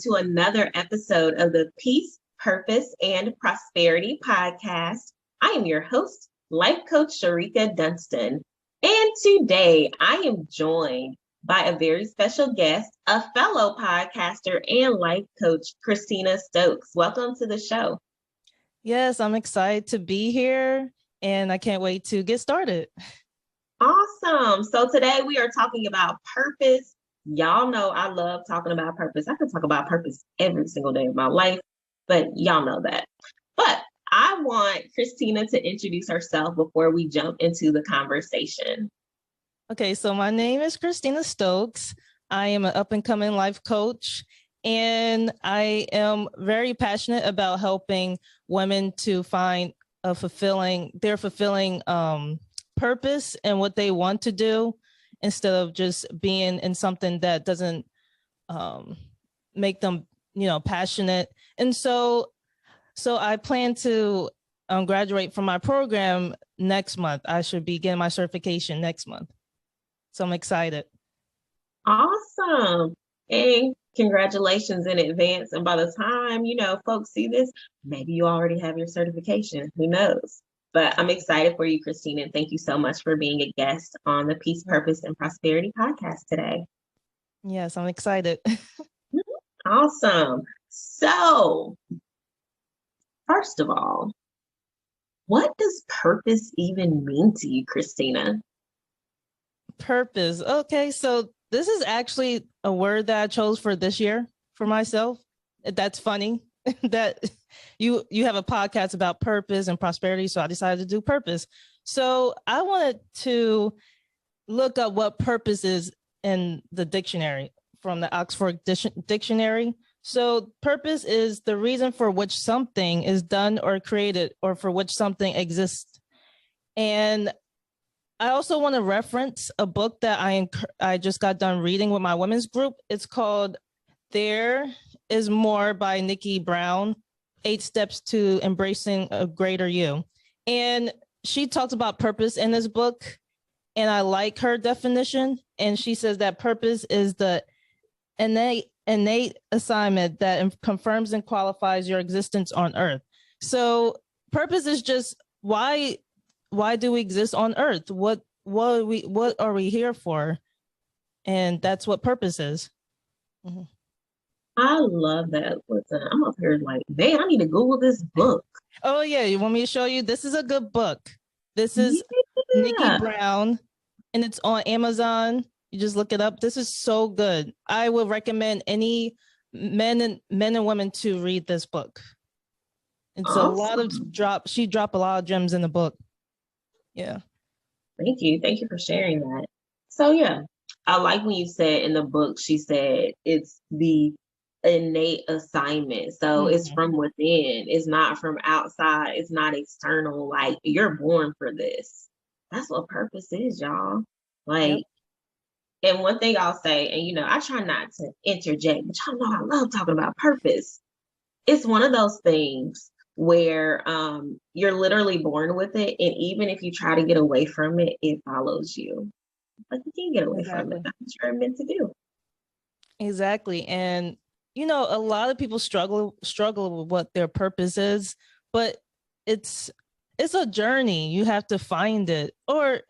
to another episode of the Peace, Purpose, and Prosperity podcast. I am your host, Life Coach Shereka Dunston. And today I am joined by a very special guest, a fellow podcaster and life coach, Christina Stokes. Welcome to the show. Yes, I'm excited to be here and I can't wait to get started. Awesome. So today we are talking about purpose. Y'all know I love talking about purpose. I could talk about purpose every single day of my life, but y'all know that. But I want Christina to introduce herself before we jump into the conversation. Okay, so my name is Christina Stokes. I am an up-and-coming life coach, and I am very passionate about helping women to find their fulfilling purpose and what they want to do, instead of just being in something that doesn't make them, passionate. And so I plan to graduate from my program next month. I should be getting my certification next month. So I'm excited. Awesome. And congratulations in advance. And by the time, folks see this, maybe you already have your certification. Who knows? But I'm excited for you, Christina. And thank you so much for being a guest on the Peace, Purpose, and Prosperity podcast today. Yes, I'm excited. Awesome. So, first of all, what does purpose even mean to you, Christina? Purpose. Okay, so this is actually a word that I chose for this year for myself. That's funny that you have a podcast about purpose and prosperity, so I decided to do purpose. So I wanted to look up what purpose is in the dictionary from the Oxford Dictionary. So purpose is the reason for which something is done or created, or for which something exists. And I also want to reference a book that I just got done reading with my women's group. It's called There Is More by Nikki Brown, 8 Steps to Embracing a Greater You. And she talks about purpose in this book, and I like her definition. And she says that purpose is the innate assignment that confirms and qualifies your existence on earth. So purpose is just why do we exist on earth? What are we here for? And that's what purpose is. Mm-hmm. I love that. Listen, I'm up here like, man, I need to Google this book. Oh yeah, you want me to show you? This is a good book. This is Nikki Brown, and it's on Amazon. You just look it up. This is so good. I would recommend any men and women to read this book. It's awesome. A lot of she dropped a lot of gems in the book. Yeah. Thank you. Thank you for sharing that. So yeah, I like when you said in the book, she said it's the innate assignment. So it's from within. It's not from outside. It's not external. Like, you're born for this. That's what purpose is, y'all. Like, and one thing I'll say, and I try not to interject, but y'all know I love talking about purpose. It's one of those things where you're literally born with it, and even if you try to get away from it, it follows you. But you can't get away from it. That's what you're meant to do. Exactly. And a lot of people struggle with what their purpose is, but it's a journey. You have to find it. Or,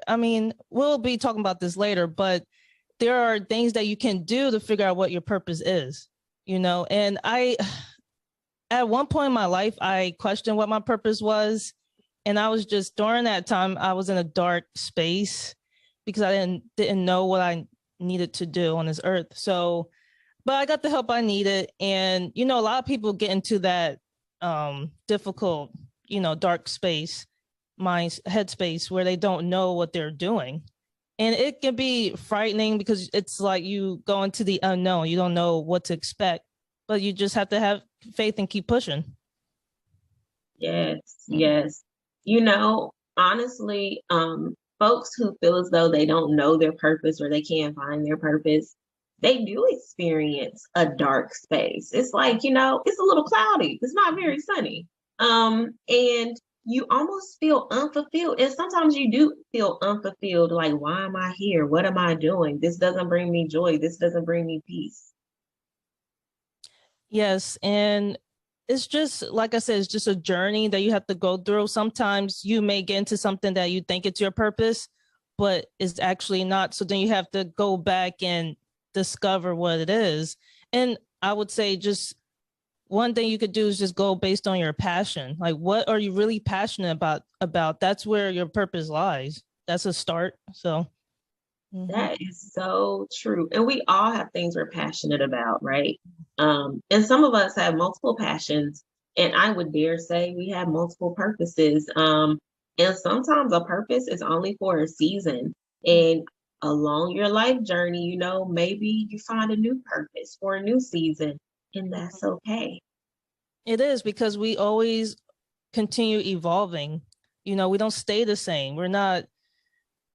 we'll be talking about this later, but there are things that you can do to figure out what your purpose is, and at one point in my life, I questioned what my purpose was. And I was just, during that time, I was in a dark space because I didn't know what I needed to do on this earth. So, but I got the help I needed. And, a lot of people get into that difficult, dark space, headspace, where they don't know what they're doing. And it can be frightening because it's like you go into the unknown. You don't know what to expect, but you just have to have faith and keep pushing. Yes. Honestly, folks who feel as though they don't know their purpose or they can't find their purpose, they do experience a dark space. It's like, it's a little cloudy. It's not very sunny. And you almost feel unfulfilled. And sometimes you do feel unfulfilled. Like, why am I here? What am I doing? This doesn't bring me joy. This doesn't bring me peace. Yes. And it's just, like I said, it's just a journey that you have to go through. Sometimes you may get into something that you think it's your purpose, but it's actually not. So then you have to go back and discover what it is. And I would say just one thing you could do is just go based on your passion. Like, what are you really passionate about? That's where your purpose lies. That's a start. So That is so true. And we all have things we're passionate about, right? And some of us have multiple passions, and I would dare say we have multiple purposes. And sometimes a purpose is only for a season. And along your life journey, maybe you find a new purpose for a new season, and that's okay. it is, because we always continue evolving. We don't stay the same. We're not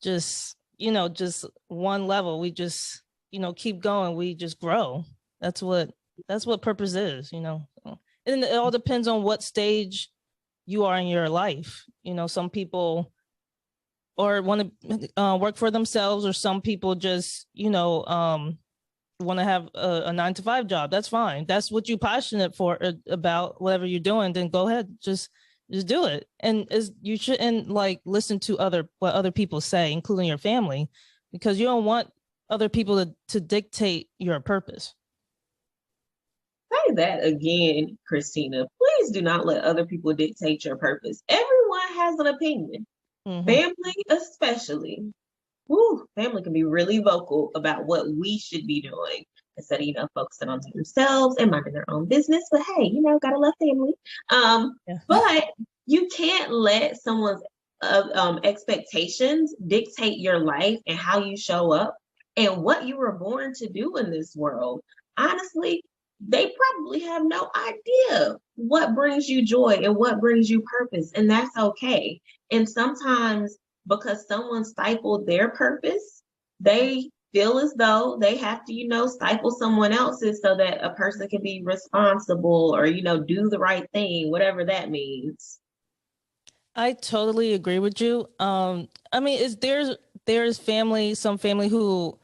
just, just one level. We just, keep going. We just grow. That's what purpose is. And it all depends on what stage you are in your life. Some people or want to work for themselves, or some people just, want to have a 9-to-5 job. That's fine. That's what you're passionate for about, whatever you're doing, then go ahead. Just do it. And you shouldn't like listen to what other people say, including your family, because you don't want other people to dictate your purpose. Say that again, Christina. Please do not let other people dictate your purpose. Everyone has an opinion. Family especially. Family can be really vocal about what we should be doing instead of, focusing on themselves and minding their own business. But hey, gotta love family. But you can't let someone's expectations dictate your life and how you show up and what you were born to do in this world. Honestly, they probably have no idea what brings you joy and what brings you purpose, and that's okay. And sometimes because someone stifled their purpose, they feel as though they have to, stifle someone else's so that a person can be responsible or, do the right thing, whatever that means. I totally agree with you. I mean, there's some family who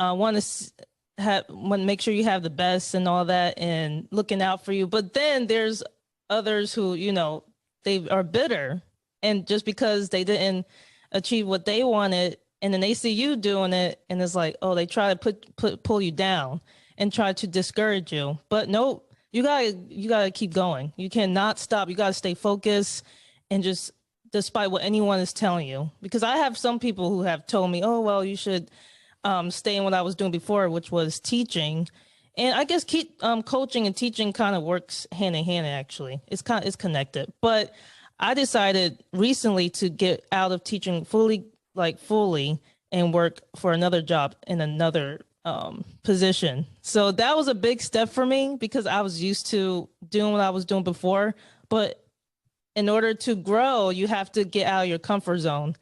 want to make sure you have the best and all that and looking out for you. But then there's others who, they are bitter, and just because they didn't achieve what they wanted, and then they see you doing it, and it's like, oh, they try to pull you down and try to discourage you. But no, you gotta keep going. You cannot stop. You gotta stay focused, and just despite what anyone is telling you. Because I have some people who have told me, oh, well, you should stay in what I was doing before, which was teaching. And I guess coaching and teaching kind of works hand in hand. Actually, it's connected. But I decided recently to get out of teaching fully, and work for another job in another position. So that was a big step for me because I was used to doing what I was doing before. But in order to grow, you have to get out of your comfort zone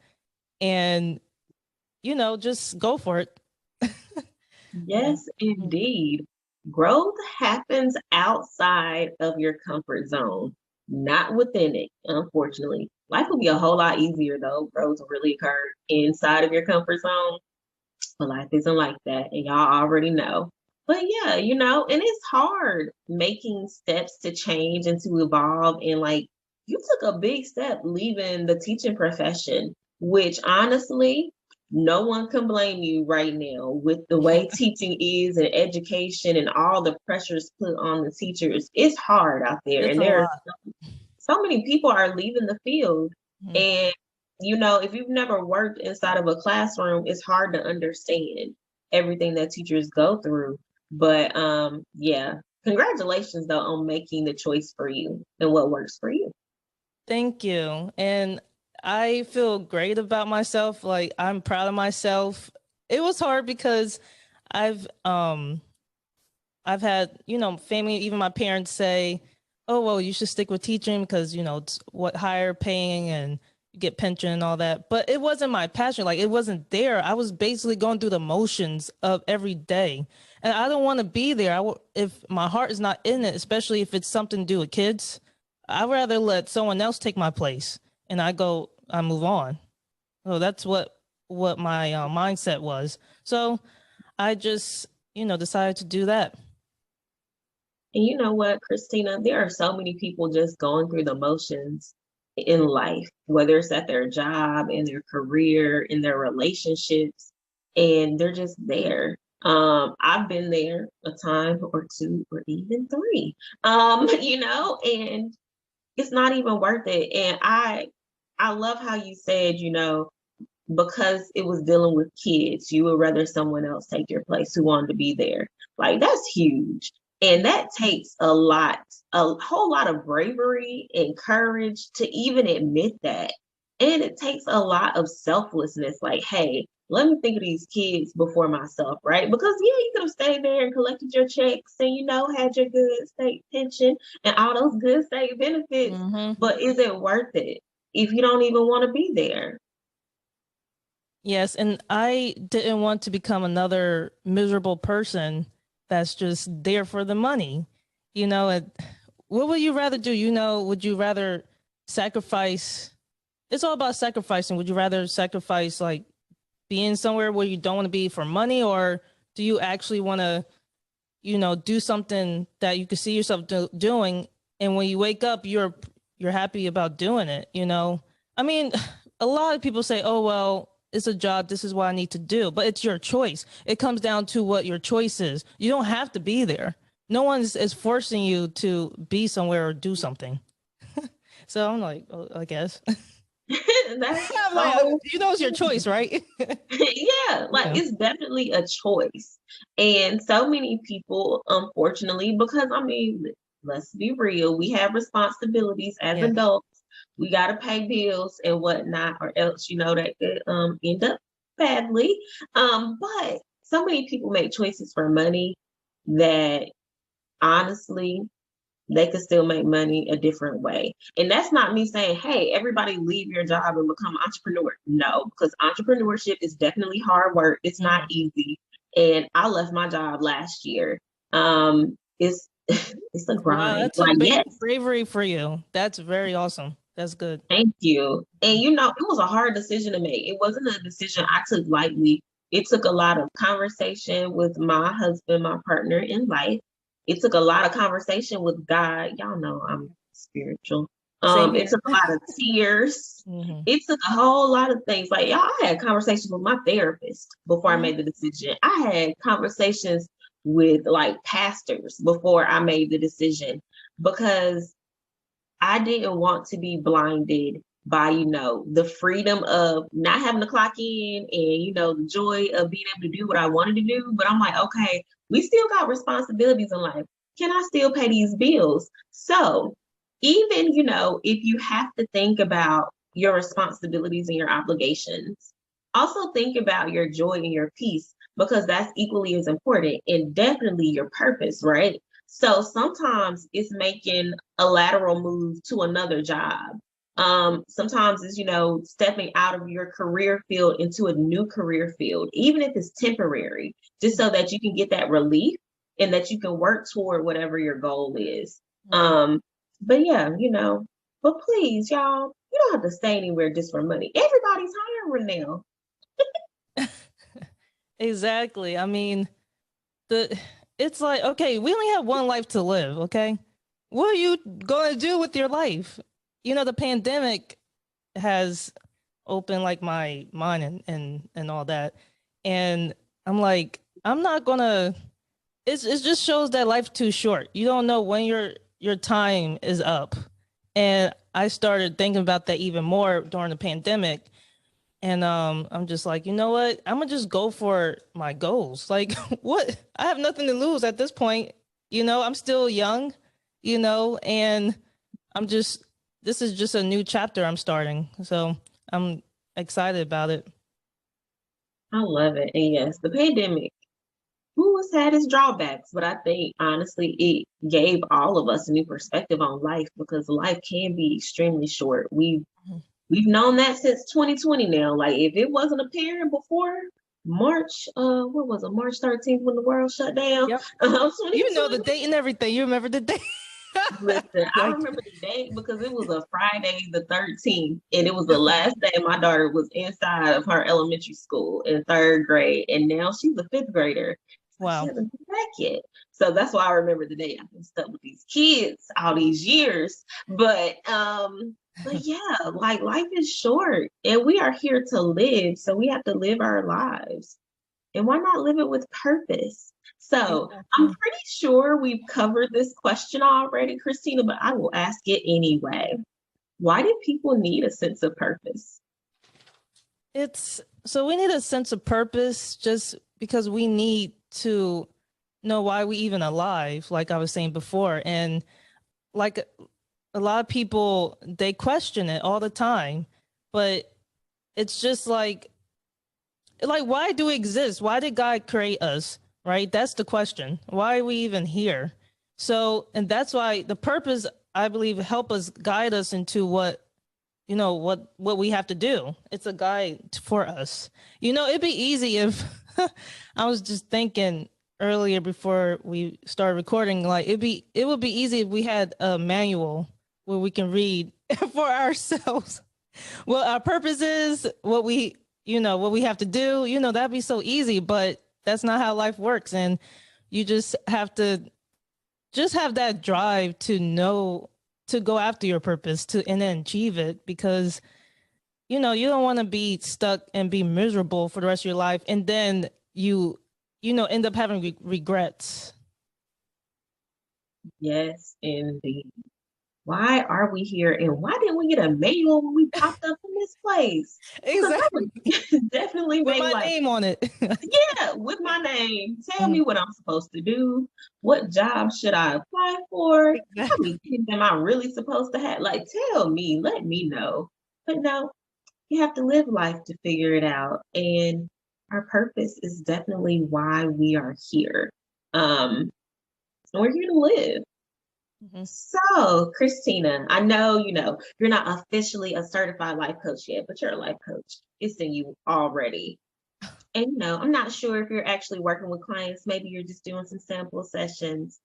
and, just go for it. Yes, indeed. Growth happens outside of your comfort zone, not within it, unfortunately. Life would be a whole lot easier though. Growth really occur inside of your comfort zone. But life isn't like that, and y'all already know. But yeah, and it's hard making steps to change and to evolve. And you took a big step leaving the teaching profession, which honestly, no one can blame you right now with the way teaching is and education and all the pressures put on the teachers. It's hard out there. It's and there are so many people are leaving the field. And if you've never worked inside of a classroom, it's hard to understand everything that teachers go through. But yeah, congratulations though on making the choice for you and what works for you. Thank you. And I feel great about myself. Like, I'm proud of myself. It was hard because I've had, family, even my parents say, oh, well, you should stick with teaching because, it's what higher paying and you get pension and all that. But it wasn't my passion. Like, it wasn't there. I was basically going through the motions of every day. And I don't want to be there. If my heart is not in it, especially if it's something to do with kids, I'd rather let someone else take my place and I move on. So that's what my mindset was. So I just, decided to do that. And you know what, Christina, there are so many people just going through the motions in life, whether it's at their job, in their career, in their relationships, and they're just there. I've been there a time or two or even three. And it's not even worth it. And I love how you said, because it was dealing with kids, you would rather someone else take your place who wanted to be there. Like, that's huge. And that takes a whole lot of bravery and courage to even admit that. And it takes a lot of selflessness. Like, hey, let me think of these kids before myself, right? Because yeah, you could have stayed there and collected your checks and had your good state pension and all those good state benefits. Mm-hmm. But is it worth it if you don't even want to be there? Yes, and I didn't want to become another miserable person that's just there for the money. And what would you rather do? Would you rather sacrifice? It's all about sacrificing. Would you rather sacrifice like being somewhere where you don't want to be for money, or do you actually want to, do something that you can see yourself doing, and when you wake up, you're happy about doing it? I mean, a lot of people say, "Oh well, it's a job. This is what I need to do," but it's your choice. It comes down to what your choice is. You don't have to be there. No one is forcing you to be somewhere or do something. So I'm like, oh, I guess. That's I'm like, so it's your choice, right? yeah, like Yeah. it's definitely a choice. And so many people, unfortunately, because I mean, let's be real, we have responsibilities as Yeah. adults. We gotta pay bills and whatnot, or else that could end up badly. But so many people make choices for money that honestly they could still make money a different way. And that's not me saying, hey, everybody leave your job and become an entrepreneur. No, because entrepreneurship is definitely hard work. It's not easy. And I left my job last year. It's it's a Wow, grind. that took Like, yes, bravery for you. That's very awesome. That's good. thank you. And it was a hard decision to make. It wasn't a decision I took lightly. It took a lot of conversation with my husband, my partner in life. It took a lot of conversation with God. Y'all know I'm spiritual. Same It here. took a lot of tears. Hmm. It took a whole lot of things. Like, y'all, I had conversations with my therapist before I Hmm. made the decision. I had conversations with like pastors before I made the decision because I didn't want to be blinded by, the freedom of not having to clock in and, the joy of being able to do what I wanted to do. But I'm like, okay, we still got responsibilities in life. Can I still pay these bills? So even, if you have to think about your responsibilities and your obligations, also think about your joy and your peace because that's equally as important and definitely your purpose, right? So sometimes it's making a lateral move to another job. Sometimes it's, stepping out of your career field into a new career field, even if it's temporary, just so that you can get that relief and that you can work toward whatever your goal is. But yeah, but please, y'all, you don't have to stay anywhere just for money. Everybody's hiring now. Exactly. I mean, it's like, okay, we only have one life to live, okay? What are you going to do with your life? The pandemic has opened like my mind and all that. And I'm like, I'm not going to it just shows that life's too short. You don't know when your time is up. And I started thinking about that even more during the pandemic. And I'm just like, you know what? I'm gonna just go for my goals. Like, what? I have nothing to lose at this point. I'm still young, and I'm just this is just a new chapter I'm starting. So I'm excited about it. I love it. And yes, the pandemic has had its drawbacks, but I think honestly it gave all of us a new perspective on life because life can be extremely short. We've known that since 2020 now. Like if it wasn't apparent before March, what was it, March 13th when the world shut down? Yep. You know the 2020. date and everything. You remember the date? Listen, I Like, remember the date because it was a Friday the 13th, and it was the last day my daughter was inside of her elementary school in third grade, and now she's a fifth grader. Wow. She hasn't been back yet. So that's why I remember the day I've been stuck with these kids all these years. But yeah, like life is short and we are here to live. So we have to live our lives. And why not live it with purpose? So I'm pretty sure we've covered this question already, Christina, but I will ask it anyway. Why do people need a sense of purpose? We need a sense of purpose just because we need to know why we even alive, like I was saying before. And like a lot of people, they question it all the time, but it's just like why do we exist? Why did God create us? Right? That's the question. Why are we even here? So, and that's why the purpose, I believe, help us guide us into what we have to do. It's a guide for us. It'd be easy if I was just thinking earlier before we started recording, like it would be easy if we had a manual where we can read for ourselves what our purpose is, what we have to do. That'd be so easy, but that's not how life works. And you just have to have that drive to know, to go after your purpose and then achieve it, because you don't want to be stuck and be miserable for the rest of your life, and then you end up having regrets. Yes, indeed. Why are we here, and why didn't we get a manual when we popped up in this place? Exactly. Definitely with made my name on it. Yeah, with my name. Tell me what I'm supposed to do. What job should I apply for? Exactly. How many kids am I really supposed to have? Like, tell me, let me know. But no, you have to live life to figure it out. And our purpose is definitely why we are here. We're here to live. So, Christina, I know, you're not officially a certified life coach yet, but you're a life coach. It's in you already. And, I'm not sure if you're actually working with clients. Maybe you're just doing some sample sessions.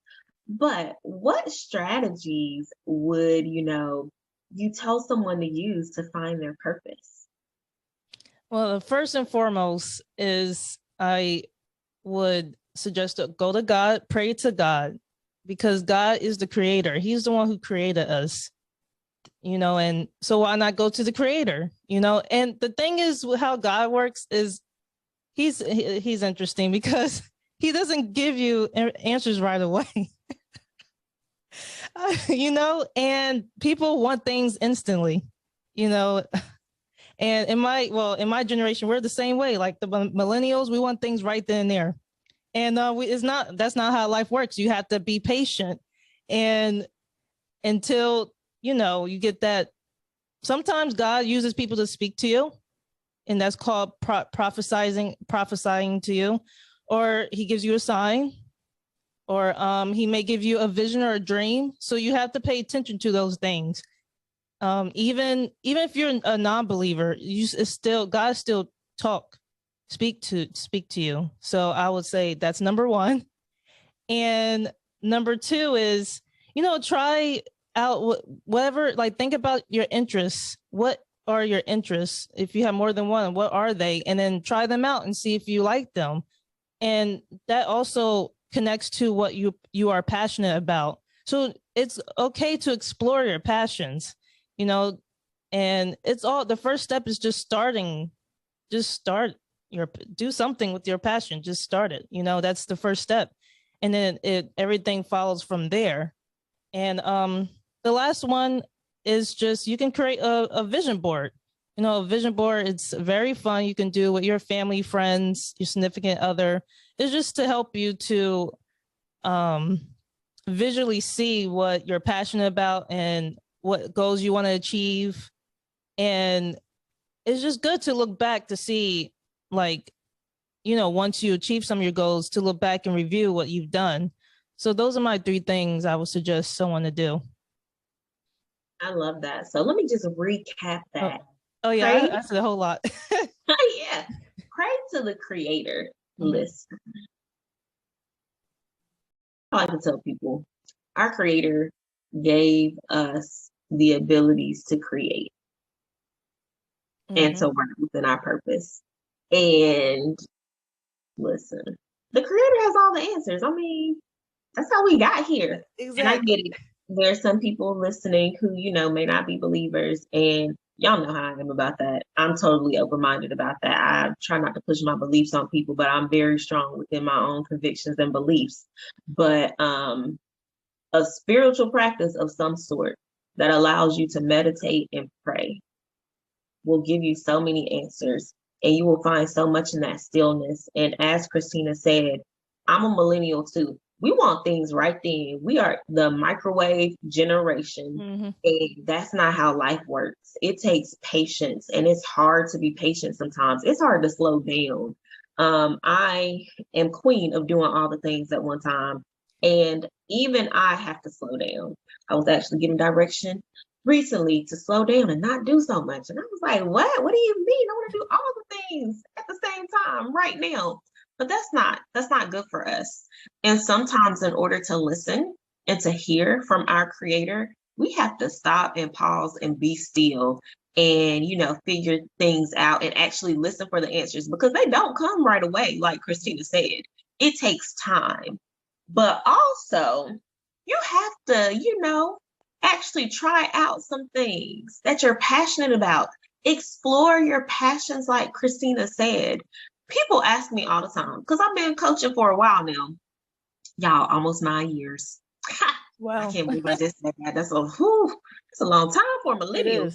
But what strategies would, you tell someone to use to find their purpose? Well, first and foremost is I would suggest to go to God, pray to God, because God is the creator. He's the one who created us, and so why not go to the creator, And the thing is, how God works is he's interesting because he doesn't give you answers right away. And people want things instantly, and in my generation, we're the same way. Like the millennials, we want things right then and there. And that's not how life works. You have to be patient, and until you get that. Sometimes God uses people to speak to you, and that's called prophesying to you, or he gives you a sign, or he may give you a vision or a dream. So you have to pay attention to those things. Even if you're a non-believer, God still speak to you. So I would say that's number one. And number two is, try out whatever, like think about your interests. What are your interests? If you have more than one, what are they? And then try them out and see if you like them. And that also connects to what you are passionate about. So it's okay to explore your passions, and the first step is just starting. Just do something with your passion. Just start it. That's the first step. And then everything follows from there. And the last one is just, you can create a vision board. A vision board, it's very fun. You can do with your family, friends, your significant other. It's just to help you to visually see what you're passionate about and what goals you want to achieve. And it's just good to look back to see, like, once you achieve some of your goals, to look back and review what you've done. So those are my 3 things I would suggest someone to do. I love that. So let me just recap that. Oh yeah, I said a whole lot. Yeah. Pray to the creator. Listen. I like to tell people, our creator gave us the abilities to create and to work within our purpose. And listen, the creator has all the answers. I mean, that's how we got here. Exactly. And I get it. There's some people listening who, may not be believers, and y'all know how I am about that. I'm totally open-minded about that. I try not to push my beliefs on people, but I'm very strong within my own convictions and beliefs. But a spiritual practice of some sort that allows you to meditate and pray will give you so many answers, and you will find so much in that stillness. And as Christina said, I'm a millennial too. We want things right then. We are the microwave generation, and that's not how life works. It takes patience, and it's hard to be patient sometimes. It's hard to slow down. I am queen of doing all the things at one time, and even I have to slow down. I was actually getting direction recently to slow down and not do so much. And I was like, what? What do you mean? I want to do all the things at the same time right now. But that's not good for us. And sometimes in order to listen and to hear from our creator, we have to stop and pause and be still and, figure things out and actually listen for the answers, because they don't come right away. Like Christina said, it takes time. But also you have to, actually try out some things that you're passionate about. Explore your passions, like Christina said. People ask me all the time, because I've been coaching for a while now. Y'all, almost 9 years. Wow. I can't believe I just said that. That's a long time for a millennial.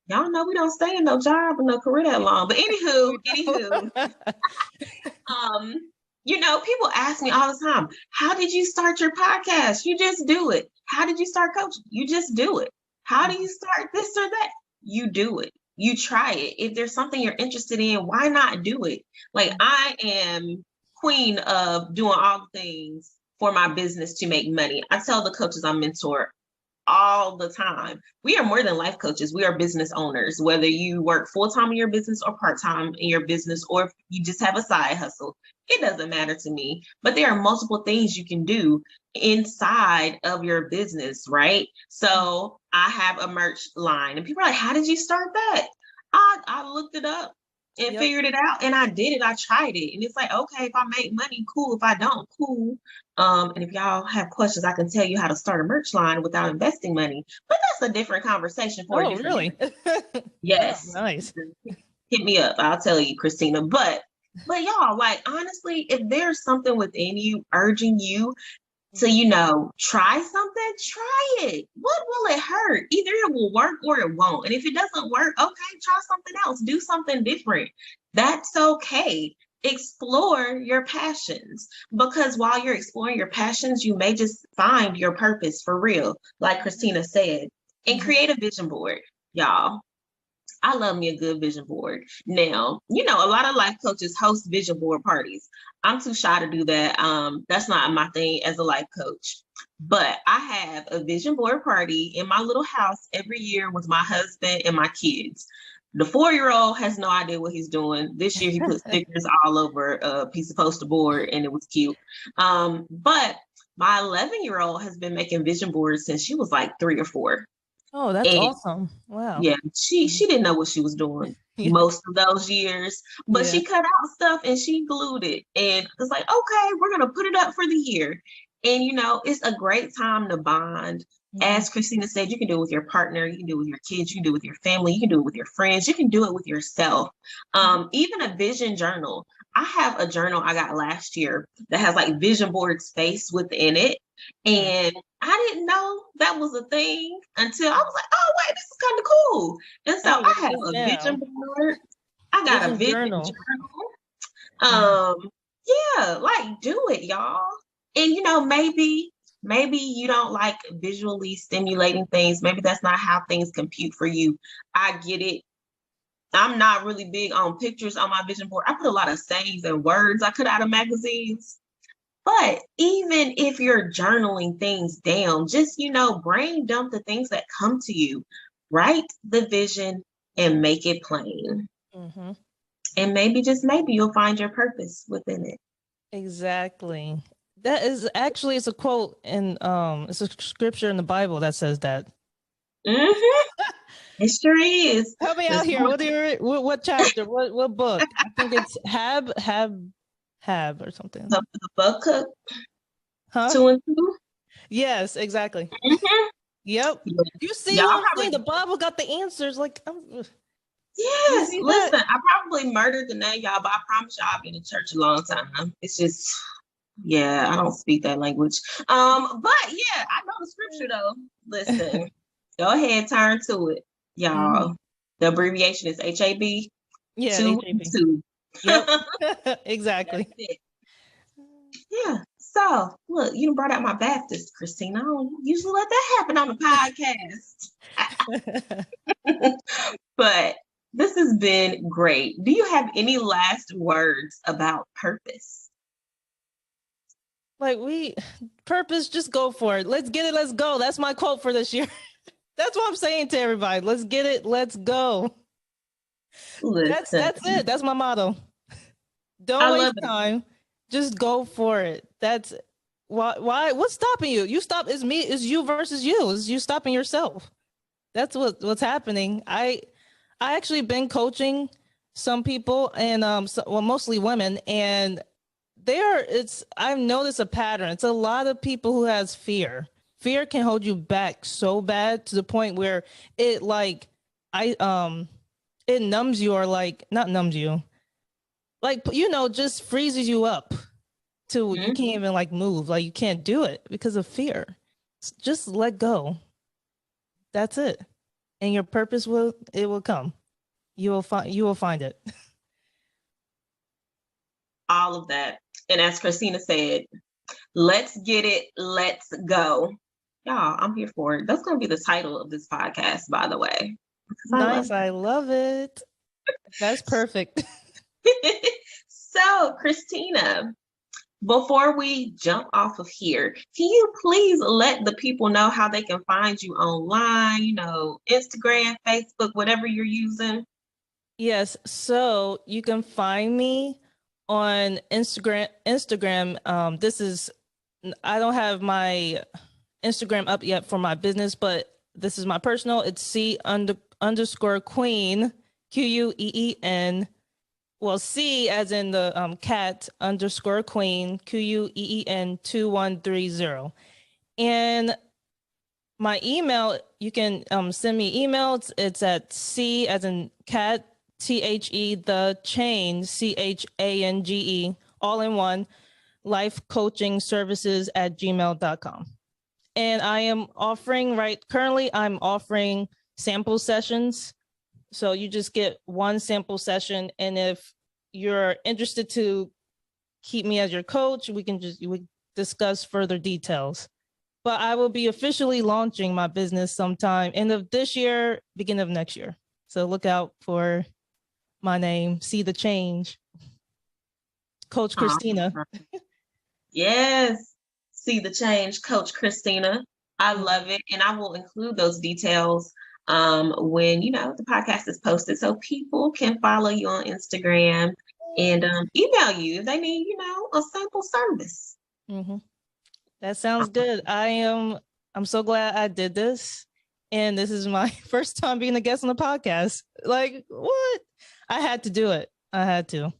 Y'all know we don't stay in no job or no career that long. But anywho, people ask me all the time, how did you start your podcast? You just do it. How did you start coaching? You just do it. How do you start this or that? You do it. You try it. If there's something you're interested in, why not do it? Like, I am queen of doing all the things for my business to make money. I tell the coaches I mentor all the time, we are more than life coaches. We are business owners, whether you work full-time in your business or part-time in your business, or if you just have a side hustle, it doesn't matter to me. But there are multiple things you can do inside of your business, right? So I have a merch line, and people are like, how did you start that? I looked it up and figured it out, and I did it. I tried it, and it's like, okay, if I make money, cool. If I don't, cool. And if y'all have questions, I can tell you how to start a merch line without investing money. But that's a different conversation for a different day. Yes. Oh, nice. Hit me up. I'll tell you, Christina. But y'all, like, honestly, if there's something within you urging you to, try something, try it. What will it hurt? Either it will work or it won't. And if it doesn't work, okay, try something else. Do something different. That's okay. Explore your passions, because while you're exploring your passions, you may just find your purpose for real, like Christina said, and create a vision board, y'all. I love me a good vision board. Now, a lot of life coaches host vision board parties. I'm too shy to do that. That's not my thing as a life coach. But I have a vision board party in my little house every year with my husband and my kids. The 4-year-old has no idea what he's doing. This year, he put stickers all over a piece of poster board, and it was cute. But my 11-year-old has been making vision boards since she was like 3 or 4. Oh, that's awesome. Wow. Yeah, she didn't know what she was doing most of those years, but she cut out stuff and she glued it. And it's like, okay, we're going to put it up for the year. And, it's a great time to bond. As Christina said, you can do it with your partner, you can do it with your kids, you can do it with your family, you can do it with your friends, you can do it with yourself. Even a vision journal. I have a journal I got last year that has like vision board space within it. And I didn't know that was a thing until I was like, oh, wait, this is kind of cool. And so I have a vision board. I got a vision journal. Yeah, like, do it, y'all. And, maybe you don't like visually stimulating things. Maybe that's not how things compute for you. I get it. I'm not really big on pictures on my vision board. I put a lot of sayings and words I cut out of magazines. But even if you're journaling things down, just, brain dump the things that come to you. Write the vision and make it plain. And maybe, just maybe, you'll find your purpose within it. Exactly. That is actually, it's a quote in, it's a scripture in the Bible that says that. It sure is. Help me out here. What chapter? What book? I think it's Hab or something. The book cook. Huh? 2 and 2. Yes, exactly. Mm-hmm. Yep. You see Y'all what I'm probably, saying? The Bible got the answers. Like, you yes. see that? Listen, I probably murdered the name, y'all, but I promise y'all I've been in church a long time. It's just, yeah, I don't speak that language. But yeah, I know the scripture though. Listen, go ahead, turn to it, y'all. Mm-hmm. The abbreviation is HAB. Yeah, 2 HAB. 2. Yep. Exactly. That's it. Yeah. So look, you brought out my Baptist, Christina. I don't usually let that happen on the podcast. But this has been great. Do you have any last words about purpose? Like purpose, just go for it. Let's get it. Let's go. That's my quote for this year. That's what I'm saying to everybody. Let's get it. Let's go. Listen, That's it. That's my motto. Don't waste time. Just go for it. That's why what's stopping you? You stop is me, is you versus you. Is you stopping yourself. That's what's happening. I actually been coaching some people and mostly women, and I've noticed a pattern. It's a lot of people who has fear. Fear can hold you back so bad to the point where it it numbs you, or like not numbs you, like, just freezes you up to you can't even like move, like you can't do it because of fear. Just let go. That's it. And your purpose will come. You will find it. all of that. And as Christina said, let's get it, let's go. Y'all, I'm here for it. That's going to be the title of this podcast, by the way. Nice. I love it. That's perfect. So, Christina, before we jump off of here, can you please let the people know how they can find you online, Instagram, Facebook, whatever you're using? Yes. So you can find me on Instagram. I don't have my Instagram up yet for my business, but this is my personal. It's C_Queen, QUEEN. Well, C as in the cat _Queen, QUEEN 2130. And my email, you can send me emails. It's at C as in cat, the change, CHANGE, all in one, lifecoachingservices@gmail.com. And I am currently I'm offering sample sessions. So you just get one sample session. And if you're interested to keep me as your coach, we discuss further details. But I will be officially launching my business sometime end of this year, beginning of next year. So look out for my name. See the change. Coach Christina. Yes. See the change, Coach Christina. I love it. And I will include those details when, the podcast is posted so people can follow you on Instagram and email you if they need, a sample service. Mm-hmm. That sounds good. I'm so glad I did this. And this is my first time being a guest on the podcast. Like, what? I had to do it. I had to.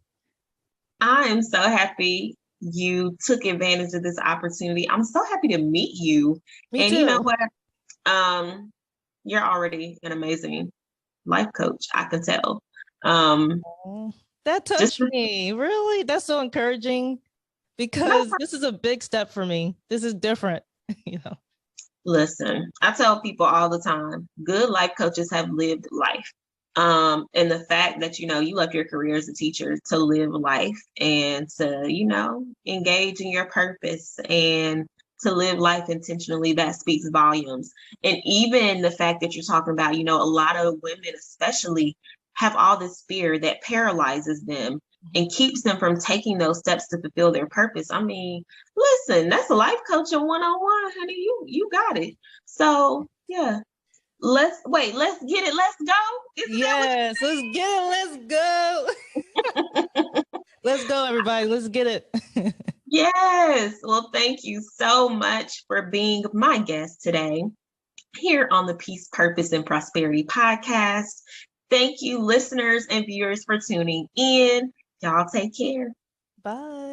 I am so happy you took advantage of this opportunity. I'm so happy to meet you. Me too. You know what? You're already an amazing life coach. I can tell. That touched me. Really? That's so encouraging because this is a big step for me. This is different, Listen, I tell people all the time, good life coaches have lived life. And the fact that, you left your career as a teacher to live life and to, engage in your purpose and to live life intentionally, that speaks volumes. And even the fact that you're talking about, a lot of women especially have all this fear that paralyzes them and keeps them from taking those steps to fulfill their purpose. I mean, listen, that's a life coaching 101, honey. You got it. So yeah. Let's get it. Let's go. Yes, let's get it. Let's go. Let's go, everybody. Let's get it. Yes. Well, thank you so much for being my guest today here on the Peace, Purpose, and Prosperity podcast. Thank you, listeners and viewers, for tuning in. Y'all take care. Bye.